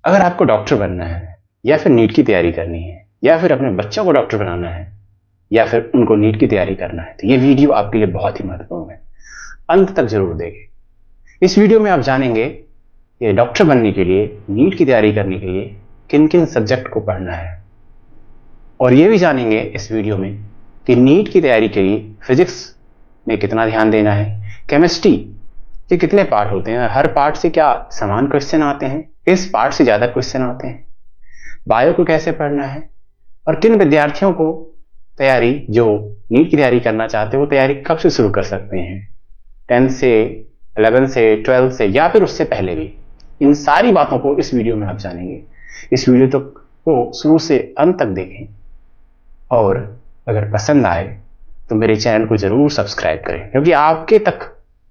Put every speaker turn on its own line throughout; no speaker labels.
अगर आपको डॉक्टर बनना है या फिर नीट की तैयारी करनी है या फिर अपने बच्चों को डॉक्टर बनाना है या फिर उनको नीट की तैयारी करना है तो ये वीडियो आपके लिए बहुत ही महत्वपूर्ण है। अंत तक जरूर देखें। इस वीडियो में आप जानेंगे कि डॉक्टर बनने के लिए, नीट की तैयारी करने के लिए किन किन सब्जेक्ट को पढ़ना है, और ये भी जानेंगे इस वीडियो में कि नीट की तैयारी के लिए फिजिक्स में कितना ध्यान देना है, केमिस्ट्री के कितने पार्ट होते हैं, हर पार्ट से क्या समान क्वेश्चन आते हैं, किस पार्ट से ज्यादा क्वेश्चन आते हैं, बायो को कैसे पढ़ना है, और किन विद्यार्थियों को तैयारी जो नीट की तैयारी करना चाहते हैं वो तैयारी कब से शुरू कर सकते हैं, 10 से, 11 से, 12 से या फिर उससे पहले भी। इन सारी बातों को इस वीडियो में आप जानेंगे। इस वीडियो तक को शुरू से अंत तक देखें और अगर पसंद आए तो मेरे चैनल को जरूर सब्सक्राइब करें, क्योंकि आपके तक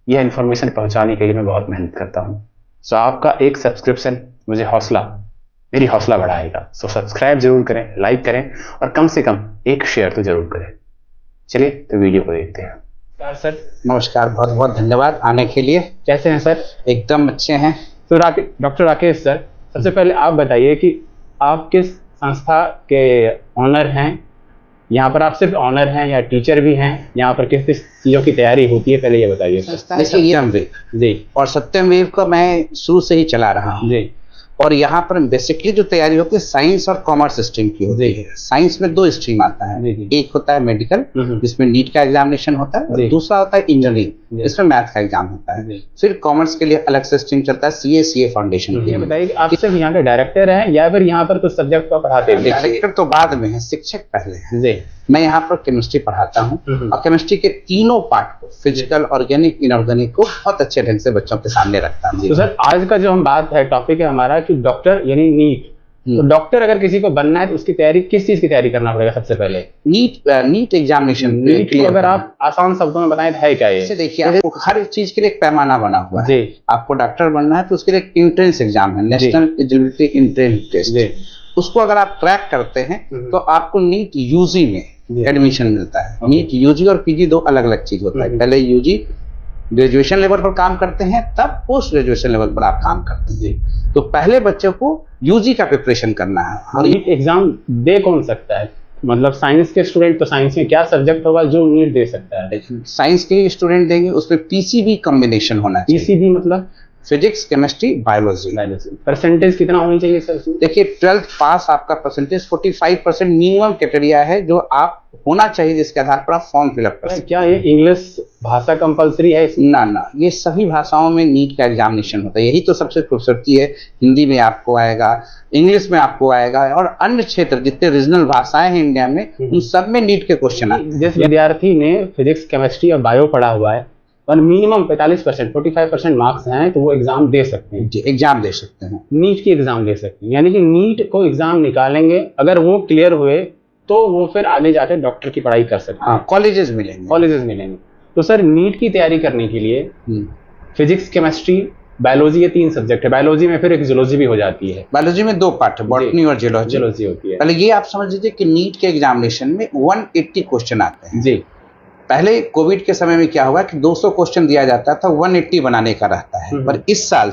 यह इंफॉर्मेशन पहुंचाने के लिए मैं बहुत मेहनत करता हूं। सो आपका एक सब्सक्रिप्शन मुझे मेरी हौसला बढ़ाएगा। सो सब्सक्राइब जरूर करें, लाइक करें और कम से कम एक शेयर तो जरूर करें। चलिए तो वीडियो को देखते हैं।
सर नमस्कार, बहुत बहुत धन्यवाद आने के लिए।
कैसे हैं सर?
एकदम अच्छे हैं।
तो डॉक्टर राकेश सर, सबसे पहले आप बताइए कि आप किस संस्था के ऑनर हैं? यहाँ पर आप सिर्फ ऑनर हैं या टीचर भी हैं? यहाँ पर किस किस चीज़ों की तैयारी होती है, पहले ये बताइए।
देखिए, सत्यमवेव
जी,
और सत्यमवेव का मैं शुरू से ही चला रहा हूँ
जी,
और यहाँ पर बेसिकली जो तैयारी होती है साइंस और कॉमर्स स्ट्रीम की होती है। साइंस में 2 स्ट्रीम आता है, एक होता है मेडिकल जिसमें नीट का एग्जामिनेशन होता है, और दूसरा होता है इंजीनियरिंग, इसमें मैथ का एग्जाम होता है। फिर कॉमर्स के लिए अलग से स्ट्रीम चलता है, सीए फाउंडेशन के लिए।
बताइए आप सिर्फ यहाँ के डायरेक्टर हैं या फिर यहाँ पर कुछ सब्जेक्ट को पढ़ाते हैं?
डायरेक्टर तो बाद में है, शिक्षक पहले है।
जी,
मैं यहाँ पर केमिस्ट्री पढ़ाता हूँ और केमिस्ट्री के तीनों पार्ट को, फिजिकल, ऑर्गेनिक, इनऑर्गेनिक को बहुत अच्छे ढंग से बच्चों के सामने रखता हूँ।
तो सर आज का जो हम बात है, टॉपिक है हमारा कि डॉक्टर यानी नीट। तो डॉक्टर अगर किसी को बनना है तो उसकी तैयारी किस चीज की तैयारी करना पड़ेगा? सबसे पहले
नीट एग्जामिनेशन।
नीट को अगर आप आसान शब्दों में बताएं तो है क्या ये?
देखिए, आपको हर चीज के लिए एक पैमाना बना हुआ है।
जी,
आपको डॉक्टर बनना है तो उसके लिए एक एंट्रेंस एग्जाम है, नेशनल एलिजिबिलिटी एंट्रेंस टेस्ट। उसको अगर आप क्रैक करते हैं तो आपको नीट यूजी में एडमिशन मिलता है। नीट यूजी और पीजी 2 अलग अलग चीज होता है। पहले यूजी ग्रेजुएशन लेवल पर काम करते हैं, तब पोस्ट ग्रेजुएशन लेवल पर आप काम करते हैं। तो पहले बच्चे को यूजी का प्रिपरेशन करना है।
और नीट एग्जाम दे कौन सकता है? मतलब साइंस के स्टूडेंट, तो साइंस में क्या सब्जेक्ट होगा जो नीट दे सकता है?
साइंस के स्टूडेंट देंगे, उसमें पीसीबी कॉम्बिनेशन होना चाहिए।
पीसीबी मतलब
फिजिक्स, केमिस्ट्री, बायोलॉजी।
परसेंटेज कितना होनी चाहिए सर?
देखिए, 12th पास आपका परसेंटेज 45% मिनिमम क्राइटेरिया है जो आप होना चाहिए, जिसके आधार पर आप फॉर्म फिलअप कर सकते हैं।
क्या ये इंग्लिश भाषा कंपलसरी है?
ना, ये सभी भाषाओं में नीट का एग्जामिनेशन होता है। यही तो सबसे खूबसूरती है। हिंदी में आपको आएगा, इंग्लिश में आपको आएगा, और अन्य क्षेत्र जितने रीजनल भाषाएं हैं इंडिया में, उन सब में नीट के क्वेश्चन आते हैं।
जिस विद्यार्थी ने फिजिक्स, केमिस्ट्री और बायो पढ़ा हुआ है और मिनिमम 45% मार्क्स हैं तो वो एग्जाम दे सकते हैं।
जी, एग्जाम दे सकते हैं,
नीट की एग्जाम दे सकते हैं। यानी कि नीट को एग्जाम निकालेंगे, अगर वो क्लियर हुए तो वो फिर आगे जाके डॉक्टर की पढ़ाई कर सकते हैं।
कॉलेजेस मिलेंगे।
तो सर नीट की तैयारी करने के लिए फिजिक्स, केमिस्ट्री, बायोलॉजी, ये 3 सब्जेक्ट है। बायोलॉजी में फिर एक जूलॉजी भी हो जाती है।
बायोलॉजी में 2 पार्ट है, बॉटनी और
जूलॉजी होती है।
पहले ये आप समझ लीजिए कि नीट के एग्जामिनेशन में 180 क्वेश्चन आते हैं।
जी,
पहले कोविड के समय में क्या हुआ कि 200 क्वेश्चन दिया जाता था, 180 बनाने का रहता है। पर इस साल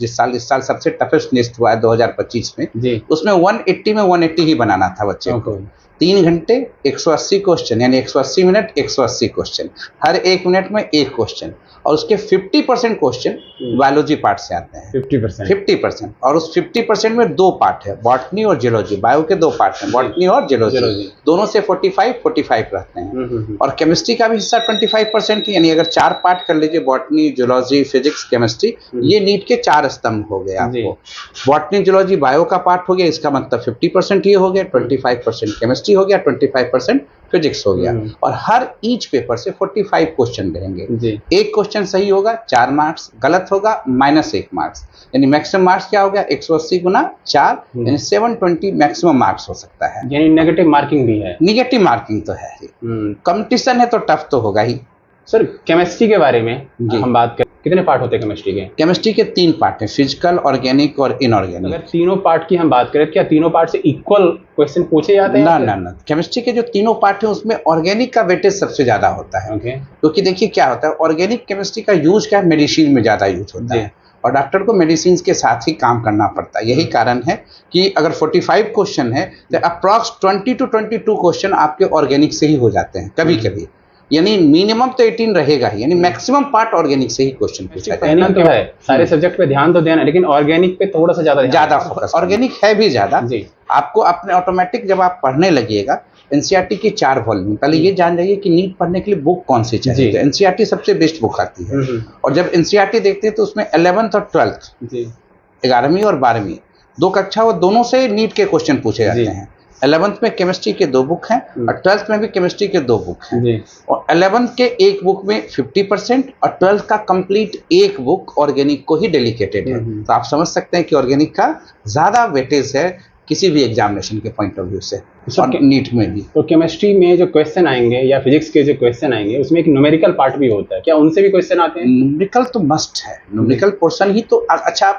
इस साल सबसे टफेस्ट लिस्ट हुआ है 2025 में जी, उसमें 180 में 180 ही बनाना था बच्चे को। 3 घंटे 180 क्वेश्चन, यानी 180 मिनट 180 क्वेश्चन, हर 1 मिनट में 1 क्वेश्चन, और उसके 50% क्वेश्चन बायोलॉजी पार्ट से आते हैं। 50%, और उस 50% में 2 पार्ट है, बॉटनी और जियोलॉजी। बायो के 2 पार्ट हैं, बॉटनी और जियोलॉजी, दोनों से 45 रहते हैं। और केमिस्ट्री का भी हिस्सा 25%, यानी अगर 4 पार्ट कर लीजिए, बॉटनी, जियोलॉजी, फिजिक्स, केमिस्ट्री, ये नीट के 4 स्तंभ हो गए आपको। बॉटनी, जियोलॉजी, बायो का पार्ट हो गया, इसका मतलब 50% ये हो गया, 25% केमिस्ट्री हो गया, 25% फिजिक्स हो गया। और हर ईच पेपर से 45 क्वेश्चन रहेंगे। एक क्वेश्चन सही होगा 4 मार्क्स, गलत होगा -1 मार्क्स, यानी मैक्सिमम मार्क्स क्या हो गया 180 गुना 4, यानी 720 मैक्सिमम मार्क्स हो सकता है।
यानी नेगेटिव मार्किंग भी है? नेगेटिव
मार्किंग तो है, कंपटीशन है तो टफ तो होगा ही।
सर केमिस्ट्री के बारे में हम बात करें, कितने पार्ट होते हैं केमिस्ट्री के?
केमिस्ट्री के 3 पार्ट हैं, फिजिकल, ऑर्गेनिक और इनऑर्गेनिक।
अगर तीनों पार्ट की हम बात करें, क्या तीनों पार्ट से इक्वल क्वेश्चन पूछे जाते हैं?
ना, केमिस्ट्री के जो तीनों पार्ट हैं उसमें ऑर्गेनिक का वेटेज सबसे ज्यादा होता है। क्योंकि देखिए क्या होता है, ऑर्गेनिक केमिस्ट्री का यूज क्या है, मेडिसिन में ज्यादा यूज होता है। और डॉक्टर को मेडिसिन के साथ ही काम करना पड़ता है। यही कारण है कि अगर 45 क्वेश्चन है तो अप्रॉक्स 20 to 22 क्वेश्चन आपके ऑर्गेनिक से ही हो जाते हैं कभी कभी, यानी मिनिमम तो 18 रहेगा ही, यानी मैक्सिमम पार्ट ऑर्गेनिक से ही क्वेश्चन पूछा जाता
है। तो है सारे सब्जेक्ट पे ध्यान तो देना, लेकिन ऑर्गेनिक पे थोड़ा सा ज्यादा
फोकस, ऑर्गेनिक है भी ज्यादा। आपको अपने ऑटोमेटिक जब आप पढ़ने लगिएगा, एनसीईआरटी की 4 वॉल्यूम, पहले ये जान जाइए कि नीट पढ़ने के लिए बुक कौन सी चाहिए। तो एनसीईआरटी सबसे बेस्ट बुक आती है, और जब एनसीईआरटी देखते हैं तो उसमें 11th और 12th 11वीं और 12वीं 2 कक्षा वो दोनों से नीट के क्वेश्चन पूछे जाते हैं। 11th में केमिस्ट्री के 2 बुक हैं और 12th में भी केमिस्ट्री के 2 बुक हैं, और 11th के एक बुक में 50% और 12th का कंप्लीट एक बुक ऑर्गेनिक को ही डेडिकेटेड है। तो आप समझ सकते हैं कि ऑर्गेनिक का ज्यादा वेटेज है किसी भी एग्जामिनेशन के पॉइंट ऑफ व्यू से, और नीट में भी।
तो केमिस्ट्री में जो क्वेश्चन आएंगे या फिजिक्स के जो क्वेश्चन आएंगे उसमें एक न्यूमेरिकल पार्ट भी होता है, क्या उनसे भी क्वेश्चन आते हैं?
न्यूमेरिकल तो मस्ट है, न्यूमेरिकल पोर्शन ही तो। अच्छा,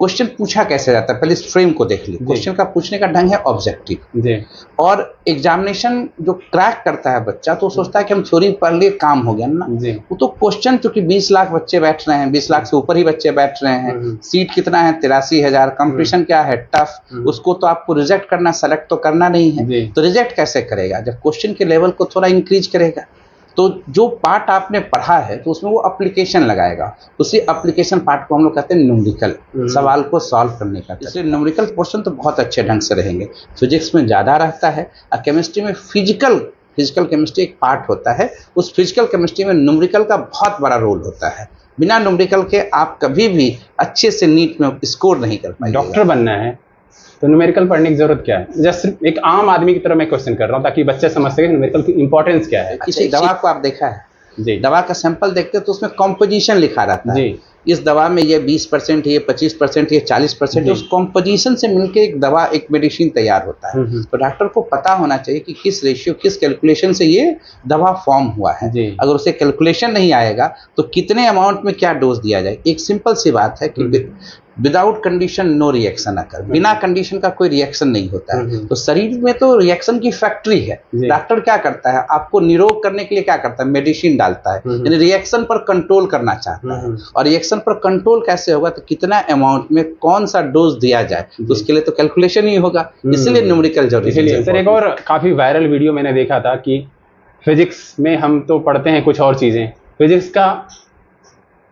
क्वेश्चन पूछा कैसे जाता है, पहले इस फ्रेम को देख लीजिए। क्वेश्चन का पूछने का ढंग है ऑब्जेक्टिव, और एग्जामिनेशन जो क्रैक करता है बच्चा तो सोचता है कि हम थ्योरी पढ़ लिए काम हो गया ना। वो तो क्वेश्चन, चूंकि 20 लाख बच्चे बैठ रहे हैं, 20 लाख से ऊपर ही बच्चे बैठ रहे हैं, सीट कितना है 83,000, कंपटीशन क्या है टफ, उसको तो आपको रिजेक्ट करना, सेलेक्ट तो करना नहीं है। तो रिजेक्ट कैसे करेगा जब क्वेश्चन के लेवल को थोड़ा इंक्रीज करेगा। तो जो पार्ट आपने पढ़ा है तो उसमें वो एप्लीकेशन लगाएगा, उसी एप्लीकेशन पार्ट को हम लोग कहते हैं न्यूमेरिकल, सवाल को सॉल्व करने का। इसलिए न्यूमेरिकल पोर्शन तो बहुत अच्छे ढंग से रहेंगे। फिजिक्स में ज़्यादा रहता है, और केमिस्ट्री में फिजिकल केमिस्ट्री एक पार्ट होता है। उस फिजिकल केमिस्ट्री में न्यूमेरिकल का बहुत बड़ा रोल होता है। बिना न्यूमेरिकल के आप कभी भी अच्छे से नीट में स्कोर नहीं कर पाएंगे।
डॉक्टर बनना है तो न्यूमेरिकल पढ़ने की जरूरत क्या है? जस्ट सिर्फ एक आम आदमी की तरह मैं क्वेश्चन कर रहा हूँ ताकि बच्चे समझ सके न्यूमेरिकल की इंपॉर्टेंस क्या है।
किसी दवा को आप देखा है, दवा का सैंपल देखते तो उसमें कॉम्पोजिशन लिखा रहता है। इस दवा में ये 20% है, ये 25% है, ये 40% है। उस कॉम्पोजिशन से मिलकर एक दवा, एक मेडिसिन तैयार होता है। तो डॉक्टर को पता होना चाहिए कि किस रेशियो, किस कैलकुलेशन से ये दवा फॉर्म हुआ है। अगर उसे कैलकुलेशन नहीं आएगा तो कितने अमाउंट में क्या डोज दिया जाए। एक सिंपल सी बात है कि without condition no reaction occur, बिना कंडीशन का कोई रिएक्शन नहीं होता है। तो शरीर में तो रिएक्शन की फैक्ट्री है। डॉक्टर क्या करता है, आपको निरोग करने के लिए क्या करता है, मेडिसिन डालता है, यानी रिएक्शन पर कंट्रोल करना चाहता है। और रिएक्शन पर कंट्रोल कैसे होगा, तो कितना अमाउंट में कौन सा डोज दिया जाए, तो उसके लिए तो कैलकुलेशन ही होगा। इसलिए न्यूमेरिकल जरूरी है।
सर, एक और काफी वायरल वीडियो मैंने देखा था कि फिजिक्स में हम तो पढ़ते हैं कुछ और चीजें, फिजिक्स का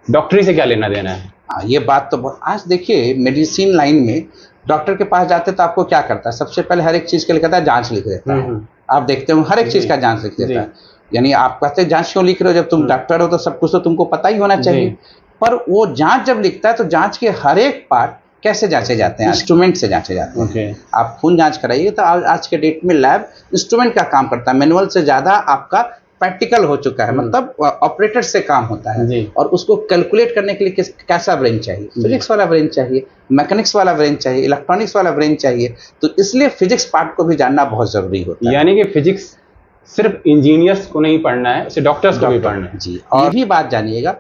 डॉक्टरी से क्या लेना देना है?
ये बात तो बहुत। आज देखिए मेडिसिन लाइन में डॉक्टर के पास जाते तो आपको क्या करता है, सबसे पहले हर एक चीज के लिए कहता है जांच लिख देता है। आप देखते हो हर एक चीज का जांच लिख देता है। यानी आप कहते हैं जांच क्यों लिख रहे हो, जब तुम डॉक्टर हो तो सब कुछ तो तुमको पता ही होना चाहिए। पर वो जांच जब लिखता है तो जांच के हर एक पार्ट कैसे जांचे जाते हैं, इंस्ट्रूमेंट से जांचे जाते हैं। आप खून जांच कराइए तो आज के डेट में लैब इंस्ट्रूमेंट का काम करता है, मैनुअल से ज्यादा आपका प्रैक्टिकल हो चुका है। मतलब ऑपरेटर से काम होता है, और उसको कैलकुलेट करने के लिए कैसा ब्रेन चाहिए, फिजिक्स वाला ब्रेन चाहिए, मैकेनिक्स वाला ब्रेन चाहिए, इलेक्ट्रॉनिक्स वाला ब्रेन चाहिए। तो इसलिए फिजिक्स पार्ट को भी जानना बहुत जरूरी होता है।
यानी कि फिजिक्स सिर्फ इंजीनियर्स को नहीं पढ़ना है, उसे डॉक्टर्स को भी पढ़ना है।
जी, और ये भी बात जानिएगा,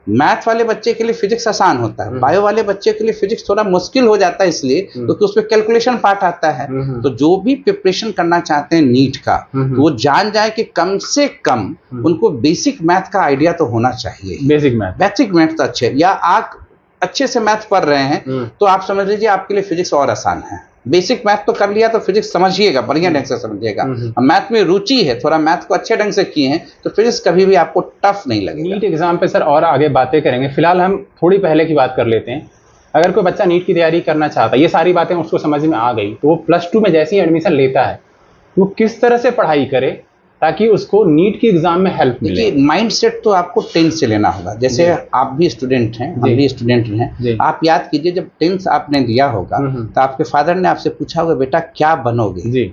मैथ वाले बच्चे के लिए फिजिक्स आसान होता है, बायो वाले बच्चे के लिए फिजिक्स थोड़ा मुश्किल हो जाता है, इसलिए क्योंकि उसमें कैलकुलेशन पार्ट आता है। तो जो भी प्रिपरेशन करना चाहते हैं नीट का, तो वो जान जाए कि कम से कम उनको बेसिक मैथ का आइडिया तो होना चाहिए। बेसिक मैथ तो अच्छे, या आप अच्छे से मैथ पढ़ रहे हैं तो आप समझ लीजिए आपके लिए फिजिक्स और आसान है। बेसिक मैथ तो कर लिया तो फिजिक्स समझिएगा, बढ़िया ढंग से समझिएगा। मैथ में रुचि है, थोड़ा मैथ को अच्छे ढंग से किए हैं तो फिजिक्स कभी भी आपको टफ नहीं लगेगा।
नीट एग्जाम पे सर और आगे बातें करेंगे, फिलहाल हम थोड़ी पहले की बात कर लेते हैं। अगर कोई बच्चा नीट की तैयारी करना चाहता है, ये सारी बातें उसको समझ में आ गई, तो वो +2 में जैसे ही एडमिशन लेता है वो किस तरह से पढ़ाई करे ताकि उसको नीट की एग्जाम में हेल्प मिले?
देखिए, माइंड सेट तो आपको 10th से लेना होगा। जैसे आप भी स्टूडेंट हैं, हम भी स्टूडेंट हैं। आप याद कीजिए, जब 10th आपने दिया होगा तो आपके फादर ने आपसे पूछा होगा, बेटा क्या बनोगे?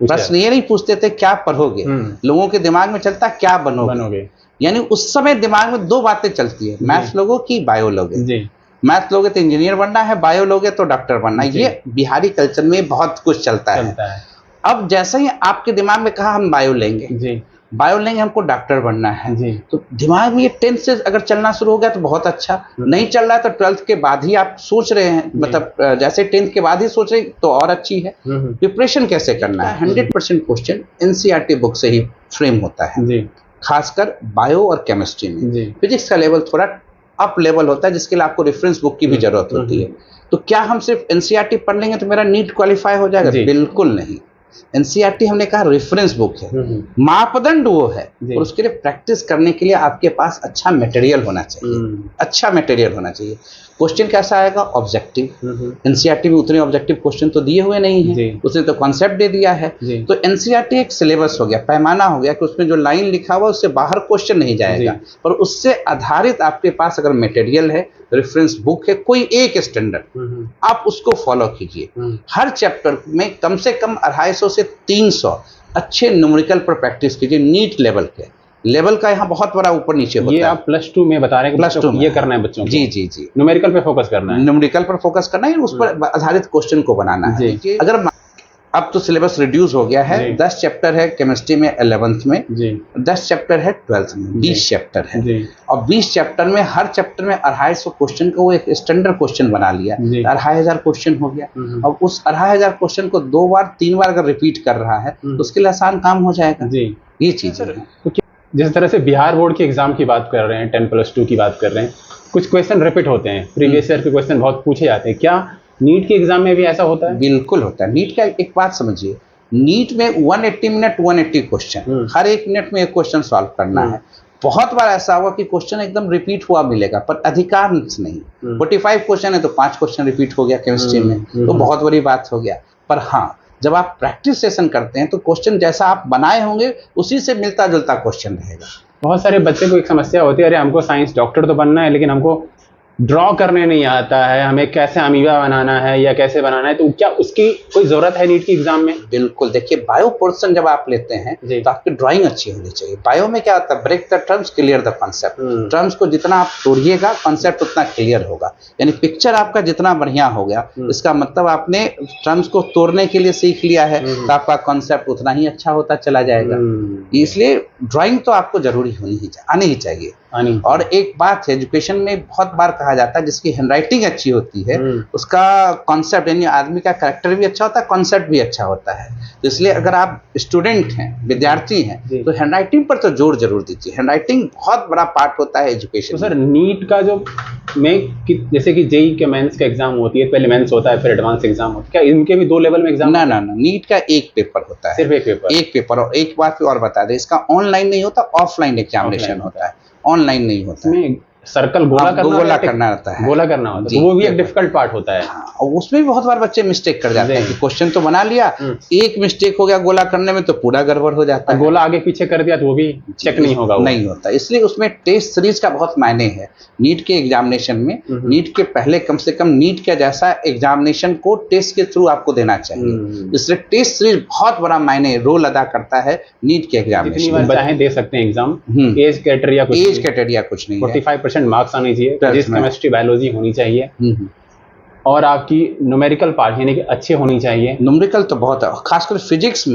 प्रश्न ये नहीं पूछते थे क्या पढ़ोगे, लोगों के दिमाग में चलता क्या बनोगे। यानी उस समय दिमाग में 2 बातें चलती है, मैथ्स लोगो की बायो लोगे। मैथ लोगे तो इंजीनियर बनना है, बायो लोगे तो डॉक्टर बनना है। ये बिहारी कल्चर में बहुत कुछ चलता है। अब जैसे ही आपके दिमाग में कहा हम बायो लेंगे, बायो लेंगे, हमको डॉक्टर बनना है, तो दिमाग में ये 10th से अगर चलना शुरू हो गया तो बहुत अच्छा। नहीं चल रहा है तो 12th के बाद ही आप सोच रहे हैं, मतलब जैसे 10th के बाद ही सोच रहे हैं तो और अच्छी है। प्रिपरेशन कैसे करना है, 100% क्वेश्चन एनसीईआरटी बुक से ही फ्रेम होता है, खासकर बायो और केमिस्ट्री में। फिजिक्स का लेवल थोड़ा अप लेवल होता है जिसके लिए आपको रेफरेंस बुक की भी जरूरत होती है। तो क्या हम सिर्फ एनसीईआरटी पढ़ लेंगे तो मेरा नीट क्वालिफाई हो जाएगा? बिल्कुल नहीं। एनसीईआरटी हमने कहा रेफरेंस बुक है, मापदंड वो है, और उसके लिए प्रैक्टिस करने के लिए आपके पास अच्छा मटेरियल होना चाहिए, अच्छा मटेरियल होना चाहिए। क्वेश्चन कैसा आएगा? ऑब्जेक्टिव। एनसीईआरटी में उतने ऑब्जेक्टिव क्वेश्चन तो दिए हुए नहीं है, उसने तो कॉन्सेप्ट दे दिया है। तो एनसीईआरटी एक सिलेबस हो गया, पैमाना हो गया कि उसमें जो लाइन लिखा हुआ उससे बाहर क्वेश्चन नहीं जाएगा, पर उससे आधारित आपके पास अगर मटेरियल है, रेफरेंस बुक है, कोई एक स्टैंडर्ड, आप उसको फॉलो कीजिए। हर चैप्टर में कम से कम 250 से 300 अच्छे न्यूमेरिकल पर प्रैक्टिस कीजिए। नीट लेवल के लेवल का यहाँ बहुत बड़ा ऊपर नीचे होता है।
ये आप +2 में बता रहे हैं कि +2 ये करना है बच्चों को?
जी,
न्यूमेरिकल पे फोकस करना है,
न्यूमेरिकल पर फोकस करना है, उस पर आधारित क्वेश्चन को बनाना है। अगर अब तो सिलेबस रिड्यूस हो गया है, 10 चैप्टर है केमिस्ट्री में 11th में, 10 चैप्टर है 12th में, 20 चैप्टर है, और 20 चैप्टर में हर चैप्टर में 250 क्वेश्चन को वो एक स्टैंडर्ड क्वेश्चन बना लिया, 2500 क्वेश्चन हो गया। अब उस 2500 क्वेश्चन को 2 बार 3 बार अगर रिपीट कर रहा है तो उसके लिए आसान काम हो जाएगा। ये चीज है।
जिस तरह से बिहार बोर्ड के एग्जाम की बात कर रहे हैं, 10+2 की बात कर रहे हैं, कुछ क्वेश्चन रिपीट होते हैं, प्रीवियस ईयर के क्वेश्चन बहुत पूछे जाते हैं, क्या नीट के एग्जाम में भी ऐसा होता है?
बिल्कुल होता है। नीट का एक बात समझिए, नीट में 180 मिनट 180 क्वेश्चन, हर एक मिनट में एक क्वेश्चन सॉल्व करना है। बहुत बार ऐसा हुआ कि क्वेश्चन एकदम रिपीट हुआ मिलेगा, पर अधिकांश नहीं। 45 क्वेश्चन है तो 5 क्वेश्चन रिपीट हो गया केमिस्ट्री में, तो बहुत बड़ी बात हो गया। पर हाँ, जब आप प्रैक्टिस सेशन करते हैं तो क्वेश्चन जैसा आप बनाए होंगे उसी से मिलता जुलता क्वेश्चन रहेगा।
बहुत सारे बच्चे को एक समस्या होती है, अरे हमको साइंस डॉक्टर तो बनना है लेकिन हमको ड्रॉ करने नहीं आता है, हमें कैसे अमीबा बनाना है या कैसे बनाना है, तो क्या उसकी कोई जरूरत है नीट की एग्जाम में?
बिल्कुल। देखिए, बायो पोर्शन जब आप लेते हैं तो आपकी ड्राइंग अच्छी होनी चाहिए। बायो में क्या होता है? Break the terms, clear the concept. Terms को जितना आप तोड़िएगा, कॉन्सेप्ट उतना क्लियर होगा। यानी पिक्चर आपका जितना बढ़िया हो गया, इसका मतलब आपने टर्म्स को तोड़ने के लिए सीख लिया है, तो आपका कॉन्सेप्ट उतना ही अच्छा होता चला जाएगा। इसलिए ड्राइंग तो आपको जरूरी आनी ही चाहिए। और एक बात है, एजुकेशन में बहुत बार कहा जाता है जिसकी हैंडराइटिंग अच्छी होती है उसका कॉन्सेप्ट, यानी आदमी का कैरेक्टर भी अच्छा होता है, कॉन्सेप्ट भी अच्छा होता है। तो इसलिए अगर आप स्टूडेंट हैं, विद्यार्थी हैं, तो हैंडराइटिंग पर तो जोर जरूर दीजिए। हैंडराइटिंग बहुत बड़ा पार्ट होता है एजुकेशन।
तो सर, नीट का जो जैसे कि जेईई के मेंस का एग्जाम होती है, पहले मेंस होता है फिर एडवांस एग्जाम होता है, क्या इनके भी 2 लेवल में एग्जाम?
ना, नीट का एक पेपर होता है,
सिर्फ एक पेपर।
और एक बात और बता दें, इसका ऑनलाइन नहीं होता, ऑफलाइन एग्जामिनेशन होता है, ऑनलाइन नहीं होता है।
सर्कल गोला
करना रहता है,
गोला करना होता है, तो वो भी एक डिफिकल्ट पार्ट होता है।
और उसमें भी बहुत बार बच्चे मिस्टेक कर जाते हैं कि क्वेश्चन तो बना लिया, एक मिस्टेक हो गया गोला करने में तो पूरा गड़बड़ हो जाता है।
गोला आगे पीछे कर दिया तो वो भी चेक नहीं होगा,
नहीं होता। इसलिए उसमें टेस्ट सीरीज का बहुत मायने है नीट के एग्जामिनेशन में। नीट के पहले कम से कम नीट का जैसा एग्जामिनेशन को टेस्ट के थ्रू आपको देना चाहिए। इसलिए टेस्ट सीरीज बहुत बड़ा मायने रोल अदा करता है नीट के एग्जामिनेशन।
चाहे दे सकते हैं एग्जाम, एज क्राइटेरिया कुछ नहीं, 45% मार्क्स आने चाहिए, फिजिक्स केमिस्ट्री बायोलॉजी होनी चाहिए, और आपकी न्यूमेरिकल पार्ट यानी कि अच्छे होनी चाहिए।
न्यूमेरिकल तो बहुत है, खासकर फिजिक्स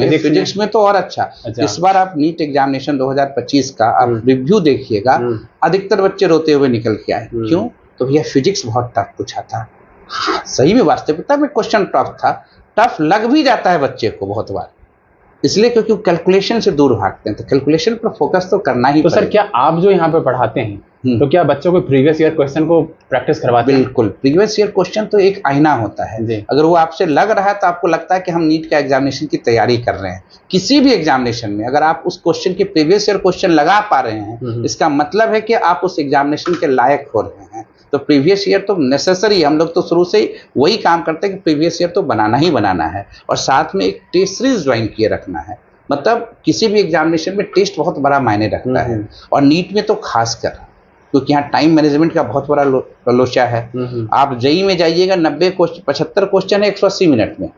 में तो और अच्छा। इस बार आप नीट एग्जामिनेशन 2025 का आप रिव्यू देखिएगा, अधिकतर बच्चे रोते हुए निकल के आए। क्यों? तो भैया फिजिक्स बहुत टफ पूछा था। सही में वास्तविकता में क्वेश्चन टफ था, टफ लग भी जाता है बच्चे को बहुत बार, इसलिए क्योंकि कैलकुलेशन से दूर भागते हैं। तो कैलकुलेशन पर फोकस तो करना ही।
तो सर, क्या आप जो यहाँ पे पढ़ाते हैं तो क्या बच्चों को प्रीवियस ईयर क्वेश्चन को प्रैक्टिस करवाते हैं?
बिल्कुल। प्रीवियस ईयर क्वेश्चन तो एक आईना होता है। अगर वो आपसे लग रहा है तो आपको लगता है कि हम नीट का एग्जामिनेशन की तैयारी कर रहे हैं, किसी भी एग्जामिनेशन में अगर आप उस क्वेश्चन के प्रीवियस ईयर क्वेश्चन लगा पा रहे हैं, इसका मतलब है कि आप उस एग्जामिनेशन के लायक हो रहे हैं। तो प्रीवियस ईयर तो नेसेसरी, हम लोग तो शुरू से ही वही काम करते हैं कि प्रीवियस ईयर तो बनाना ही बनाना है, और साथ में एक टेस्ट सीरीज ज्वाइन किए रखना है। मतलब किसी भी एग्जामिनेशन में टेस्ट बहुत बड़ा मायने रखता है, और नीट में तो खासकर, क्योंकि यहाँ टाइम मैनेजमेंट का बहुत बड़ा लोचा है। आप जेईई में जाइएगा, 75 क्वेश्चन है 180 मिनट में,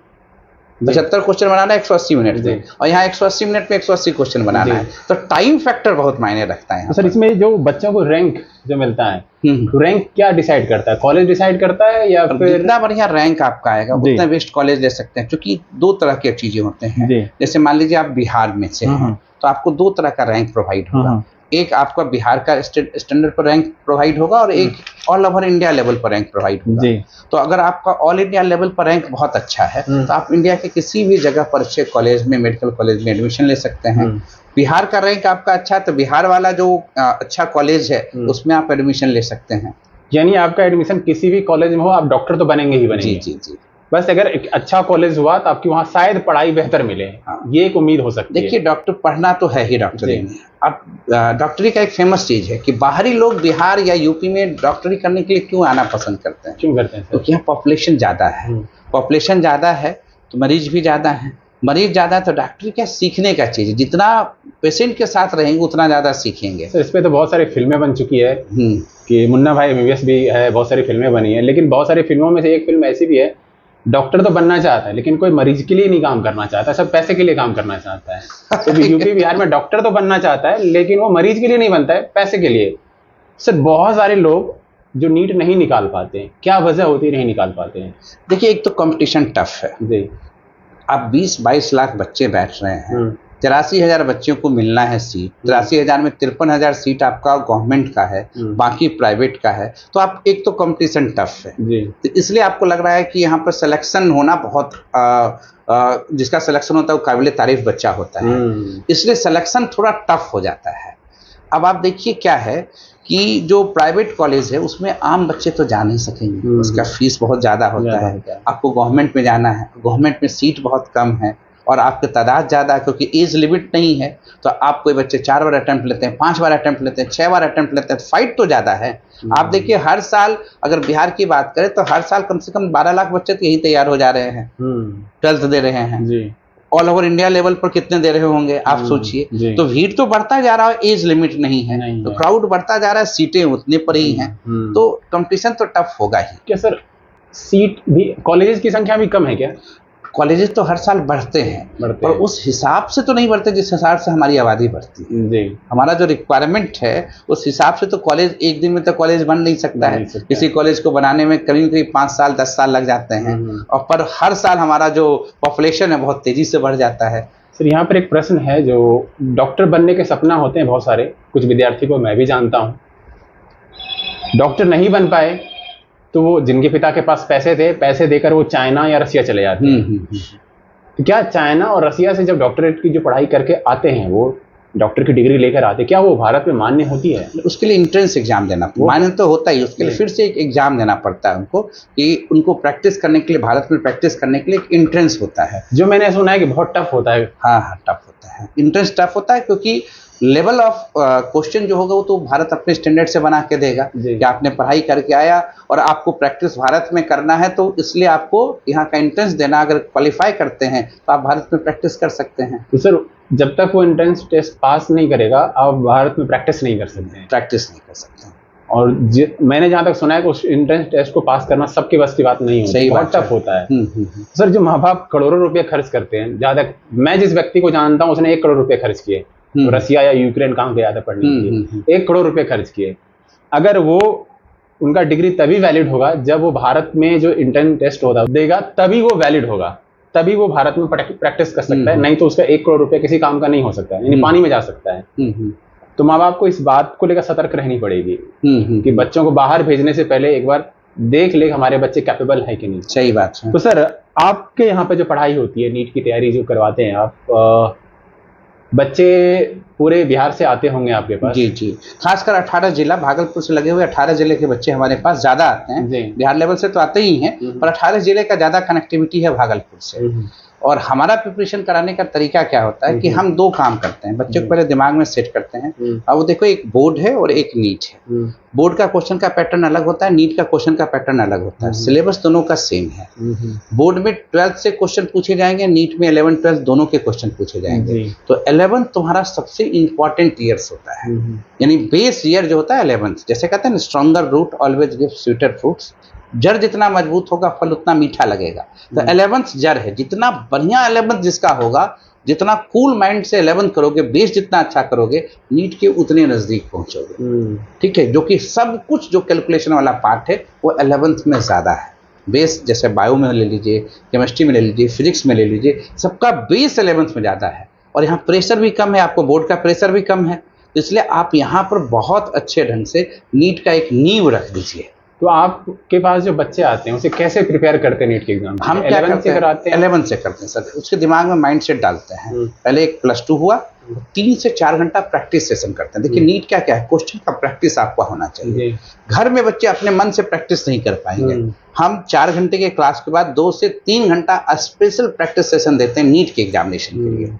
75 क्वेश्चन बनाना है 180 मिनट में, और यहाँ 180 मिनट में 180 क्वेश्चन बनाना है। तो टाइम फैक्टर बहुत मायने रखता है।
तो सर, इसमें जो बच्चों को रैंक जो मिलता है, रैंक क्या डिसाइड करता है? कॉलेज डिसाइड करता है या फिर?
जितना बढ़िया रैंक आपका आएगा उतना बेस्ट कॉलेज ले सकते हैं, क्योंकि 2 तरह की चीजें होते हैं। जैसे मान लीजिए आप बिहार में से हैं, तो आपको 2 तरह का रैंक प्रोवाइड होगा। एक आपका बिहार का स्टैंडर्ड पर रैंक प्रोवाइड होगा और एक ऑल ओवर इंडिया लेवल पर रैंक प्रोवाइड होगा
जी।
तो अगर आपका ऑल इंडिया लेवल पर रैंक बहुत अच्छा है तो आप इंडिया के किसी भी जगह पर अच्छे कॉलेज में, मेडिकल कॉलेज में एडमिशन ले सकते हैं। बिहार का रैंक आपका अच्छा है तो बिहार वाला जो अच्छा कॉलेज है उसमें आप एडमिशन ले सकते हैं।
यानी आपका एडमिशन किसी भी कॉलेज में हो, आप डॉक्टर तो बनेंगे ही बनेंगे।
जी जी जी।
बस अगर एक अच्छा कॉलेज हुआ तो आपकी वहाँ शायद पढ़ाई बेहतर मिले।
हाँ।
ये एक उम्मीद हो सकती है।
देखिए डॉक्टर पढ़ना तो है ही डॉक्टरी में। अब डॉक्टरी का एक फेमस चीज है कि बाहरी लोग बिहार या यूपी में डॉक्टरी करने के लिए क्यों आना पसंद करते हैं?
क्यों करते हैं?
क्योंकि यहाँ पॉपुलेशन ज़्यादा है। पॉपुलेशन ज़्यादा है तो मरीज भी ज़्यादा है, मरीज ज़्यादा है तो डॉक्टरी क्या सीखने का चीज़ है। जितना पेशेंट के साथ रहेंगे उतना ज़्यादा सीखेंगे।
सर इस पे तो बहुत सारी फिल्में बन चुकी है कि मुन्ना भाई एमबीबीएस भी है, बहुत सारी फिल्में बनी है, लेकिन बहुत सारी फिल्मों में से एक फिल्म ऐसी भी है, डॉक्टर तो बनना चाहता है लेकिन कोई मरीज के लिए नहीं काम करना चाहता, सब पैसे के लिए काम करना चाहता है। तो यूपी बिहार में डॉक्टर तो बनना चाहता है लेकिन वो मरीज के लिए नहीं बनता है, पैसे के लिए। सर बहुत सारे लोग जो नीट नहीं निकाल पाते हैं, क्या वजह होती है नहीं निकाल पाते हैं?
देखिए एक तो कंपटीशन टफ है जी। अब 20-22 लाख बच्चे बैठ रहे हैं, 83,000 बच्चों को मिलना है सीट। 83,000 में 53,000 सीट आपका गवर्नमेंट का है, बाकी प्राइवेट का है। तो आप एक तो कंपटीशन टफ है जी। तो इसलिए आपको लग रहा है कि यहाँ पर सिलेक्शन होना बहुत जिसका सिलेक्शन होता है वो काबिल तारीफ बच्चा होता है, इसलिए सिलेक्शन थोड़ा टफ हो जाता है। अब आप देखिए क्या है कि जो प्राइवेट कॉलेज है उसमें आम बच्चे तो जा नहीं सकेंगे, उसका फीस बहुत ज़्यादा होता है। आपको गवर्नमेंट में जाना है, गवर्नमेंट में सीट बहुत कम है और आपकी तादाद ज़्यादा है क्योंकि एज लिमिट नहीं है। तो आप कोई बच्चे 4 बार अटैम्प्ट लेते हैं, 5 बार अटैम्प्ट लेते हैं, 6 बार अटैम्प्ट लेते हैं, फाइट तो ज़्यादा है। आप देखिए हर साल अगर बिहार की बात करें तो हर साल कम से कम 12 लाख बच्चे तो यही तैयार हो जा रहे हैं, 12th दे रहे हैं जी। ऑल ओवर इंडिया लेवल पर कितने दे रहे होंगे आप सोचिए। तो भीड़ तो बढ़ता जा रहा है, एज लिमिट नहीं है, तो क्राउड बढ़ता जा रहा है, सीटें उतने पर ही हैं, तो कंपटीशन तो टफ होगा ही।
क्या सर सीट भी, कॉलेजेस की संख्या भी कम है क्या?
कॉलेजेस तो हर साल बढ़ते हैं और उस हिसाब से तो नहीं बढ़ते जिस हिसाब से हमारी आबादी बढ़ती है जी। हमारा जो रिक्वायरमेंट है उस हिसाब से तो कॉलेज एक दिन में तो कॉलेज बन नहीं सकता है। किसी कॉलेज को बनाने में करीब 5 साल 10 साल लग जाते हैं और पर हर साल हमारा जो पॉपुलेशन है बहुत तेजी से बढ़ जाता है।
सर यहाँ पर एक प्रश्न है, जो डॉक्टर बनने के सपना होते हैं बहुत सारे, कुछ विद्यार्थी को मैं भी जानता हूँ, डॉक्टर नहीं बन पाए तो वो जिनके पिता के पास पैसे थे, पैसे देकर वो चाइना या रसिया चले जाते हैं। तो क्या चाइना और रसिया से जब डॉक्टरेट की जो पढ़ाई करके आते हैं, वो डॉक्टर की डिग्री लेकर आते, क्या वो भारत में मान्य होती है?
उसके लिए एंट्रेंस एग्जाम देना, मान्य तो होता ही, उसके लिए फिर से एक एग्जाम देना पड़ता है उनको, कि उनको प्रैक्टिस करने के लिए, भारत में प्रैक्टिस करने के लिए एक एंट्रेंस होता है,
जो मैंने सुना है कि बहुत टफ होता है।
हाँ टफ होता है, एंट्रेंस टफ होता है क्योंकि लेवल ऑफ क्वेश्चन जो होगा वो तो भारत अपने स्टैंडर्ड से बना के देगा कि आपने पढ़ाई करके आया और आपको प्रैक्टिस भारत में करना है, तो इसलिए आपको यहाँ का एंट्रेंस देना, अगर क्वालिफाई करते हैं तो आप भारत में प्रैक्टिस कर सकते हैं।
तो सर जब तक वो एंट्रेंस टेस्ट पास नहीं करेगा आप भारत में प्रैक्टिस नहीं कर सकते हैं?
प्रैक्टिस नहीं कर सकते।
और मैंने जहाँ तक सुना है कि उस एंट्रेंस टेस्ट को पास करना सबके बस की बात नहीं होती, बहुत टफ होता है। सर जो माँ बाप करोड़ों रुपये खर्च करते हैं, जहाँ तक मैं जिस व्यक्ति को जानता हूँ उसने 1 करोड़ रुपये खर्च किए, तो रसिया या यूक्रेन कहाँ गया था पढ़ने के लिए, 1 करोड़ रुपये खर्च किए। अगर वो उनका डिग्री तभी वैलिड होगा जब वो भारत में जो इंटर्न टेस्ट होता देगा, तभी वो वैलिड होगा, तभी वो भारत में प्रैक्टिस कर सकता है, नहीं तो उसका 1 करोड़ रुपये किसी काम का नहीं हो सकता है, यानी पानी में जा सकता है। तो माँ बाप को इस बात को लेकर सतर्क रहनी पड़ेगी कि बच्चों को बाहर भेजने से पहले एक बार देख ले हमारे बच्चे कैपेबल है कि नहीं।
सही बात है।
तो सर आपके यहाँ पे जो पढ़ाई होती है, नीट की तैयारी जो करवाते हैं आप, बच्चे पूरे बिहार से आते होंगे आपके पास?
जी जी, खासकर 18 जिला, भागलपुर से लगे हुए 18 जिले के बच्चे हमारे पास ज़्यादा आते हैं। बिहार लेवल से तो आते ही हैं, पर 18 जिले का ज़्यादा कनेक्टिविटी है भागलपुर से। और हमारा प्रिपरेशन कराने का तरीका क्या होता है कि हम 2 काम करते हैं, बच्चे को पहले दिमाग में सेट करते हैं। अब वो देखो एक बोर्ड है और एक नीट है, बोर्ड का क्वेश्चन का पैटर्न अलग होता है, नीट का क्वेश्चन का पैटर्न अलग होता है, सिलेबस दोनों का सेम है। बोर्ड में 12th से क्वेश्चन पूछे जाएंगे, नीट में 11th 12th दोनों के क्वेश्चन पूछे जाएंगे। तो 11th तुम्हारा सबसे इंपॉर्टेंट ईयर्स होता है, यानी बेस ईयर जो होता है 11th, जैसे कहते हैं stronger root always give sweeter fruits, जड़ जितना मजबूत होगा फल उतना मीठा लगेगा। तो 11th जड़ है, जितना बढ़िया 11th जिसका होगा, जितना कूल माइंड से 11th करोगे, बेस जितना अच्छा करोगे, नीट के उतने नजदीक पहुंचोगे। ठीक है, जो कि सब कुछ जो कैलकुलेशन वाला पार्ट है वो 11th में ज्यादा है। बेस जैसे बायो में ले लीजिए, केमिस्ट्री में ले लीजिए, फिजिक्स में ले लीजिए, सबका बेस 11th में ज्यादा है। और यहाँ प्रेशर भी कम है, आपको बोर्ड का प्रेशर भी कम है, इसलिए आप यहाँ पर बहुत अच्छे ढंग से नीट का एक नींव रख दीजिए।
तो आपके पास जो बच्चे आते हैं उसे कैसे प्रिपेयर करते हैं नीट के एग्जाम?
हम क्या करते हैं,
कराते हैं?
11 से करते हैं सर। उसके दिमाग में माइंड सेट डालते हैं। पहले एक +2 हुआ, 3 से 4 घंटा प्रैक्टिस सेशन करते हैं। देखिए नीट क्या क्या है, क्वेश्चन का प्रैक्टिस आपको होना चाहिए। घर में बच्चे अपने मन से प्रैक्टिस नहीं कर पाएंगे। हम 4 घंटे के क्लास के बाद 2 से 3 घंटा स्पेशल प्रैक्टिस सेशन देते हैं नीट के एग्जामिनेशन के लिए।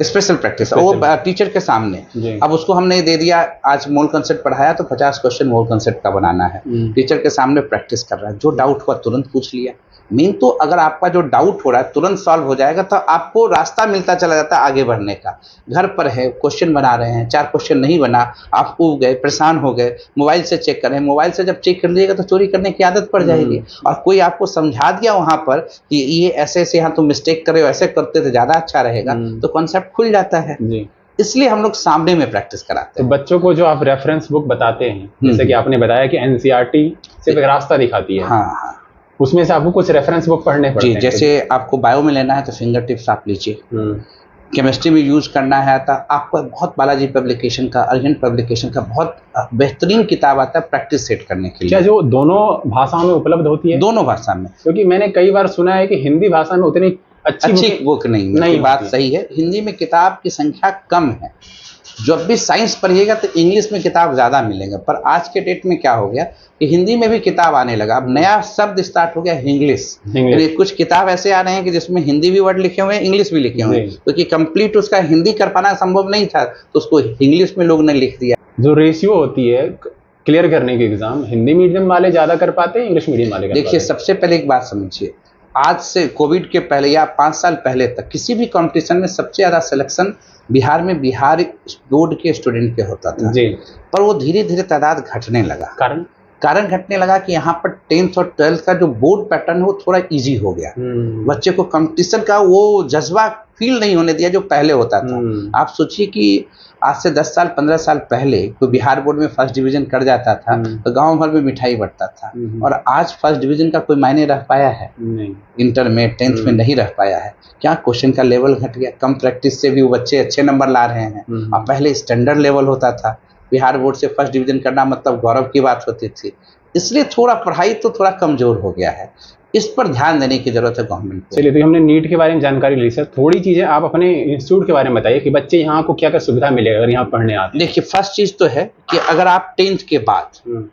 स्पेशल प्रैक्टिस, वो टीचर के सामने। अब उसको हमने दे दिया, आज मोल कंसेप्ट पढ़ाया तो 50 क्वेश्चन मोल कंसेप्ट का बनाना है। टीचर के सामने प्रैक्टिस कर रहा है, जो डाउट हुआ तुरंत पूछ लिया। मेन तो अगर आपका जो डाउट हो रहा है तुरंत सॉल्व हो जाएगा तो आपको रास्ता मिलता चला जाता है आगे बढ़ने का। घर पर है, क्वेश्चन बना रहे हैं, 4 क्वेश्चन नहीं बना, आप ऊब गए, परेशान हो गए, मोबाइल से चेक करें। मोबाइल से जब चेक कर लीजिएगा तो चोरी करने की आदत पड़ जाएगी। और कोई आपको समझा दिया वहाँ पर कि ये ऐसे ऐसे यहाँ तुम मिस्टेक कर रहे हो, ऐसे करते तो ज़्यादा अच्छा रहेगा, तो कॉन्सेप्ट खुल जाता है। इसलिए हम लोग सामने में प्रैक्टिस कराते हैं।
तो बच्चों को जो आप रेफरेंस बुक बताते हैं, जैसे कि आपने बताया कि एनसीईआरटी सिर्फ एक रास्ता दिखाती है,
हाँ,
उसमें से आपको कुछ रेफरेंस बुक पढ़ने पड़ते हैं।
जैसे आपको बायो में लेना है तो फिंगर टिप्स आप लीजिए। केमिस्ट्री में यूज करना है तो आपको बहुत बालाजी पब्लिकेशन का, अर्जेंट पब्लिकेशन का बहुत बेहतरीन किताब आता है प्रैक्टिस सेट करने के लिए।
क्या जो दोनों भाषाओं में उपलब्ध होती है?
दोनों भाषा में,
क्योंकि मैंने कई बार सुना है कि हिंदी भाषा में उतनी अच्छी
बुक नहीं बात सही है। हिंदी में किताब की संख्या कम है। जब भी साइंस पढ़िएगा तो इंग्लिश में किताब ज़्यादा मिलेंगे, पर आज के डेट में क्या हो गया कि हिंदी में भी किताब आने लगा। अब नया शब्द स्टार्ट हो गया इंग्लिश। कुछ किताब ऐसे आ रहे हैं कि जिसमें हिंदी भी वर्ड लिखे हुए हैं, इंग्लिश भी लिखे हुए हैं, क्योंकि कंप्लीट उसका हिंदी कर पाना संभव नहीं था तो उसको इंग्लिश में लोग ने लिख दिया।
जो रेशियो होती है क्लियर करने के एग्जाम, हिंदी मीडियम वाले ज़्यादा कर पाते हैं, इंग्लिश मीडियम वाले?
देखिए सबसे पहले एक बात समझिए, आज से कोविड के पहले या 5 साल पहले तक किसी भी कंपटीशन में सबसे ज़्यादा सिलेक्शन बिहार में बिहार बोर्ड के स्टूडेंट के होता था जी। पर वो धीरे धीरे तादाद घटने लगा। कारण घटने लगा कि यहाँ पर 10th और 12th का जो बोर्ड पैटर्न है वो थोड़ा इजी हो गया। बच्चे को कंपटीशन का वो जज्बा फील नहीं होने दिया जो पहले होता था। आप सोचिए कि आज से 10 साल 15 साल पहले कोई बिहार बोर्ड में फर्स्ट डिवीजन कर जाता था तो गांव भर में मिठाई बंटता था, और आज फर्स्ट डिवीजन का कोई मायने रह पाया है? नहीं। इंटर में 10th में नहीं रह पाया है। क्या क्वेश्चन का लेवल घट गया? कम प्रैक्टिस से भी वो बच्चे अच्छे नंबर ला रहे हैं। अब पहले स्टैंडर्ड लेवल होता था, बिहार बोर्ड से फर्स्ट डिवीजन करना मतलब गौरव की बात होती थी। इसलिए थोड़ा पढ़ाई तो थोड़ा कमजोर हो गया है। इस पर ध्यान देने की जरूरत है गवर्नमेंट को।
चलिए, तो हमने नीट के बारे में जानकारी ली सर। थोड़ी चीजें आप अपने इंस्टीट्यूट के बारे में बताइए कि बच्चे यहाँ को क्या क्या सुविधा मिलेगा अगर यहाँ पढ़ने आते हैं।
देखिए फर्स्ट चीज तो है कि अगर आप 10th के बाद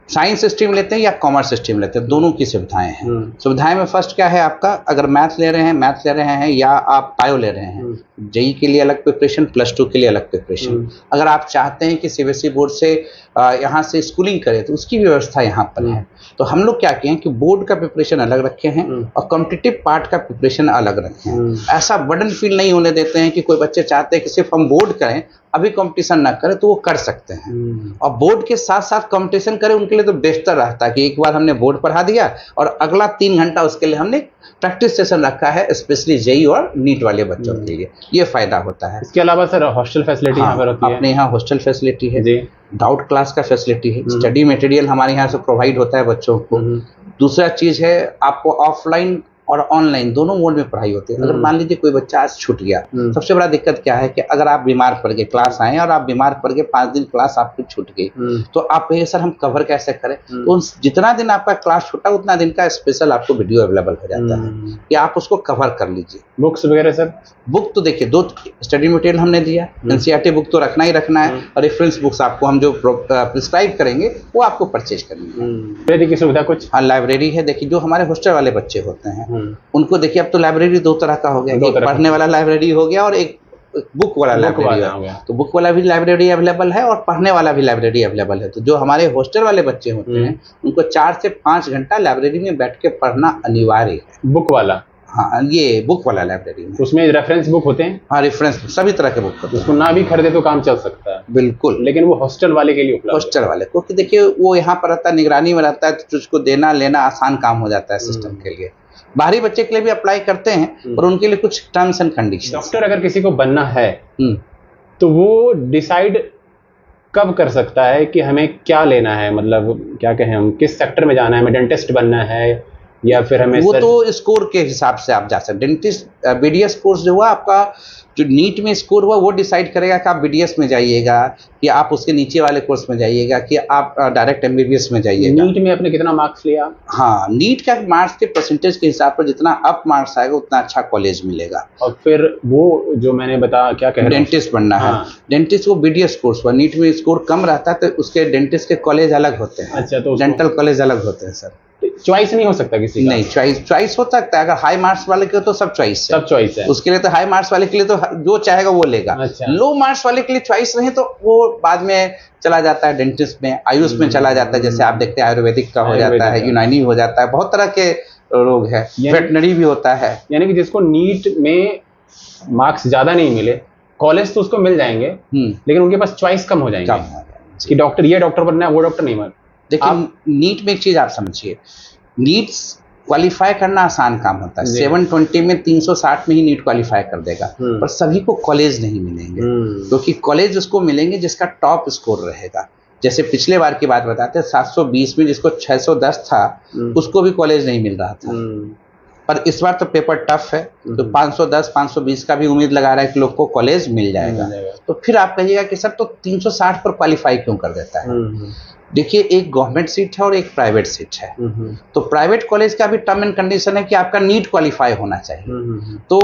साइंस स्ट्रीम लेते हैं या कॉमर्स स्ट्रीम लेते हैं, दोनों की सुविधाएं हैं। सुविधाएं में फर्स्ट क्या है आपका, अगर मैथ ले रहे हैं या आप बायो ले रहे हैं, जेई के लिए अलग प्रिपरेशन, +2 के लिए अलग प्रिपरेशन। अगर आप चाहते हैं कि सीबीएसई बोर्ड से यहाँ से स्कूलिंग करें तो उसकी व्यवस्था यहाँ पर है। तो हम लोग क्या किए हैं कि बोर्ड का प्रिपरेशन अलग रखे हैं और कॉम्पिटिटिव पार्ट का प्रिपरेशन अलग रखे हैं। ऐसा बर्डन फील नहीं होने देते हैं कि कोई बच्चे चाहते हैं कि सिर्फ हम बोर्ड करें, अभी कंपटीशन ना करें, तो वो कर सकते हैं। और बोर्ड के साथ साथ कंपटीशन करें, उनके लिए तो बेहतर रहता है कि एक बार हमने बोर्ड पढ़ा दिया और अगला 3 घंटा उसके लिए हमने प्रैक्टिस सेशन रखा है, स्पेशली जेई और नीट वाले बच्चों के लिए। ये फायदा होता है।
इसके अलावा सर हॉस्टल फैसिलिटी यहाँ पर होती है?
अपने यहाँ हॉस्टल फैसिलिटी है, डाउट क्लास का फैसिलिटी है, स्टडी मटेरियल हमारे यहाँ से प्रोवाइड होता है बच्चों को। दूसरा चीज है आपको ऑफलाइन और ऑनलाइन दोनों मोड में पढ़ाई होती है। अगर मान लीजिए कोई बच्चा आज छूट गया, सबसे बड़ा दिक्कत क्या है कि अगर आप बीमार पड़ गए, क्लास आए और आप बीमार पड़ गए, 5 दिन क्लास आपकी छूट गई, तो आप कहिए सर हम कवर कैसे करें? तो जितना दिन आपका क्लास छूटा उतना दिन का स्पेशल आपको वीडियो अवेलेबल हो जाता है कि आप उसको कवर कर लीजिए।
बुक्स वगैरह सर? बुक
तो देखिए 2 स्टडी मटेरियल हमने दिया, एनसीईआरटी बुक तो रखना ही रखना है, और रेफरेंस बुक्स आपको हम जो प्रिस्क्राइब करेंगे वो आपको परचेज करनी है।
लाइब्रेरी की सुविधा कुछ?
हाँ, लाइब्रेरी है। देखिए जो हमारे हॉस्टल वाले बच्चे होते हैं उनको देखिए अब तो लाइब्रेरी 2 तरह का हो गया, एक पढ़ने वाला लाइब्रेरी हो गया और एक बुक वाला लाइब्रेरी हो गया। तो बुक वाला भी लाइब्रेरी अवेलेबल है और पढ़ने वाला भी लाइब्रेरी अवेलेबल है। तो जो हमारे हॉस्टल वाले बच्चे होते हैं उनको 4 से 5 घंटा लाइब्रेरी में बैठ के पढ़ना अनिवार्य है।
बुक वाला?
हाँ, ये बुक वाला लाइब्रेरी में।
उसमें रेफरेंस बुक होते हैं?
हाँ, रेफरेंस सभी तरह के बुक होते हैं।
उसको ना भी खरीदे तो काम चल सकता है?
बिल्कुल।
लेकिन वो हॉस्टल वाले के लिए उपलब्ध?
हॉस्टल वाले, क्योंकि देखिए वो यहाँ पर रहता है, निगरानी में रहता है, तो उसको देना लेना आसान काम हो जाता है सिस्टम के लिए। बाहरी बच्चे के लिए भी अप्लाई करते हैं पर उनके लिए कुछ टर्म्स एंड कंडीशंस।
डॉक्टर अगर किसी को बनना है तो वो डिसाइड कब कर सकता है कि हमें क्या लेना है? मतलब क्या कहें, हम किस सेक्टर में जाना है? हमें डेंटिस्ट बनना है या फिर हमें
वो तो स्कोर के हिसाब से आप जा सकते। डेंटिस्ट बीडीएस कोर्स जो हुआ आपका, जो नीट में स्कोर हुआ वो डिसाइड करेगा कि आप बीडीएस में जाइएगा कि आप उसके नीचे वाले कोर्स में जाइएगा कि आप डायरेक्ट एमबीबीएस में जाइएगा।
नीट में आपने कितना मार्क्स लिया?
हाँ, नीट का मार्क्स के परसेंटेज के हिसाब पर जितना अप मार्क्स आएगा उतना अच्छा कॉलेज मिलेगा।
और फिर वो जो मैंने बताया, क्या कह रहे हैं,
डेंटिस्ट बनना है। डेंटिस्ट को बीडीएस कोर्स हुआ, नीट में स्कोर कम रहता है तो उसके डेंटिस्ट के कॉलेज अलग होते हैं।
अच्छा, तो
डेंटल कॉलेज अलग होते हैं सर।
चॉइस नहीं हो सकता किसी का?
नहीं, चॉइस हो सकता है। अगर हाई मार्क्स वाले के तो सब चॉइस है,
सब चॉइस है।
उसके लिए तो हाई मार्क्स वाले के लिए तो जो चाहेगा वो लेगा।
अच्छा।
लो मार्क्स वाले के लिए चॉइस नहीं तो वो बाद में चला जाता है डेंटिस्ट में, आयुष में चला जाता है। जैसे आप देखते हैं आयुर्वेदिक का हो जाता है, यूनानी हो जाता है, बहुत तरह के रोग है, वेटनरी भी होता है।
यानी कि जिसको नीट में मार्क्स ज्यादा नहीं मिले, कॉलेज तो उसको मिल जाएंगे लेकिन उनके पास चॉइस कम हो जाएंगे कि डॉक्टर, ये डॉक्टर बनना है, वो डॉक्टर नहीं बनना।
देखिए नीट में एक चीज आप समझिए, नीट क्वालिफाई करना आसान काम होता है। 720 में 360 में ही नीट क्वालिफाई कर देगा, पर सभी को कॉलेज नहीं मिलेंगे, क्योंकि कॉलेज उसको मिलेंगे जिसका टॉप स्कोर रहेगा। जैसे पिछले बार की बात बताते हैं, 720 में जिसको 610 था उसको भी कॉलेज नहीं मिल रहा था, पर इस बार तो पेपर टफ है तो 510 520 का भी उम्मीद लगा रहा है कि लोग को कॉलेज मिल जाएगा। तो फिर आप कहिएगा कि सर तो 360 पर क्वालिफाई क्यों कर देता है? देखिए, एक गवर्नमेंट सीट है और एक प्राइवेट सीट है। तो प्राइवेट कॉलेज का भी टर्म एंड कंडीशन है कि आपका नीट क्वालिफाई होना चाहिए। तो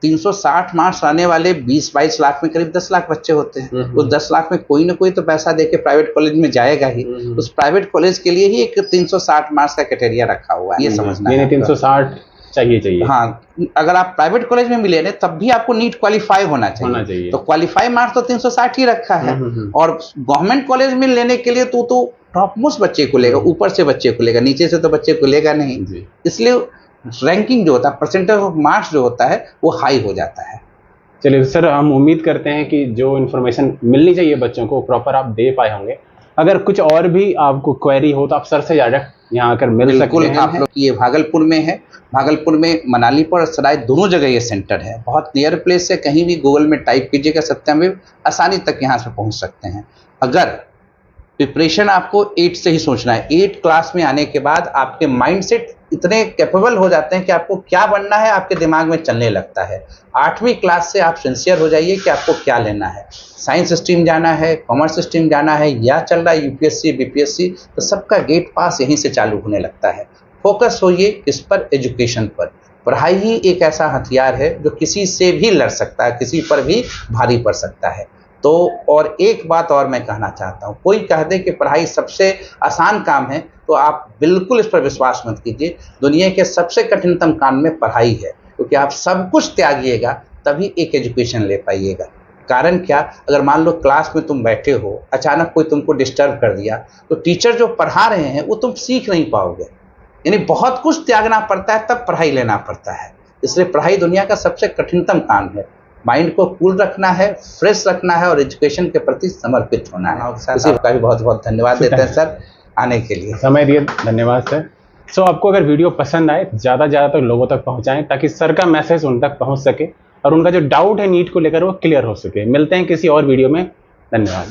360 मार्क्स आने वाले 20-22 लाख में करीब 10 लाख बच्चे होते हैं। उस 10 लाख में कोई ना कोई तो पैसा देके प्राइवेट कॉलेज में जाएगा ही। उस प्राइवेट कॉलेज के लिए ही एक 360 मार्क्स का क्राइटेरिया रखा हुआ है, ये समझना है।
360 चाहिए।
हाँ, अगर आप प्राइवेट कॉलेज में मिले ना तब भी आपको नीट क्वालिफाई होना चाहिए। तो क्वालिफाई मार्क्स तो 360 ही रखा है। और गवर्नमेंट कॉलेज में लेने के लिए तो टॉप मोस्ट बच्चे को लेगा, ऊपर से बच्चे को लेगा, नीचे से तो बच्चे को लेगा नहीं। इसलिए रैंकिंग जो होता है, परसेंटेज ऑफ मार्क्स जो होता है वो हाई हो जाता है।
चलिए सर, हम उम्मीद करते हैं कि जो इन्फॉर्मेशन मिलनी चाहिए बच्चों को प्रॉपर आप दे पाए होंगे। अगर कुछ और भी आपको क्वेरी हो तो आप सर से डायरेक्ट यहाँ आकर मिल सकते हैं।
आप लोग ये भागलपुर में है, भागलपुर में मनाली पर सराय दोनों जगह ये सेंटर है। बहुत नियर प्लेस है, कहीं भी गूगल में टाइप कीजिएगा सत्यामेव, आसानी तक यहाँ से पहुँच सकते हैं। अगर प्रिपरेशन आपको 8 से ही सोचना है, 8 क्लास में आने के बाद आपके माइंडसेट इतने कैपेबल हो जाते हैं कि आपको क्या बनना है आपके दिमाग में चलने लगता है। 8वीं क्लास से आप सिंसियर हो जाइए कि आपको क्या लेना है। साइंस स्ट्रीम जाना है, कॉमर्स स्ट्रीम जाना है, या चल रहा है यूपीएससी बीपीएससी, तो सबका गेट पास यहीं से चालू होने लगता है। फोकस होइए इस पर, एजुकेशन पर। पढ़ाई ही एक ऐसा हथियार है जो किसी से भी लड़ सकता है, किसी पर भी भारी पड़ सकता है। तो और एक बात और मैं कहना चाहता हूँ, कोई कह दे कि पढ़ाई सबसे आसान काम है तो आप बिल्कुल इस पर विश्वास मत कीजिए। दुनिया के सबसे कठिनतम काम में पढ़ाई है, क्योंकि आप सब कुछ त्यागिएगा तभी एक एजुकेशन ले पाइएगा। कारण क्या, अगर मान लो क्लास में तुम बैठे हो, अचानक कोई तुमको डिस्टर्ब कर दिया, तो टीचर जो पढ़ा रहे हैं वो तुम सीख नहीं पाओगे। यानी बहुत कुछ त्यागना पड़ता है तब पढ़ाई लेना पड़ता है। इसलिए पढ़ाई दुनिया का सबसे कठिनतम काम है। माइंड को कूल रखना है, फ्रेश रखना है और एजुकेशन के प्रति समर्पित होना है। इसी का भी बहुत बहुत धन्यवाद देते हैं सर आने के लिए,
समय दिए, धन्यवाद सर। सो आपको अगर वीडियो पसंद आए, ज़्यादा तक लोगों तक पहुंचाएं ताकि सर का मैसेज उन तक पहुंच सके और उनका जो डाउट है नीट को लेकर वो क्लियर हो सके। मिलते हैं किसी और वीडियो में, धन्यवाद।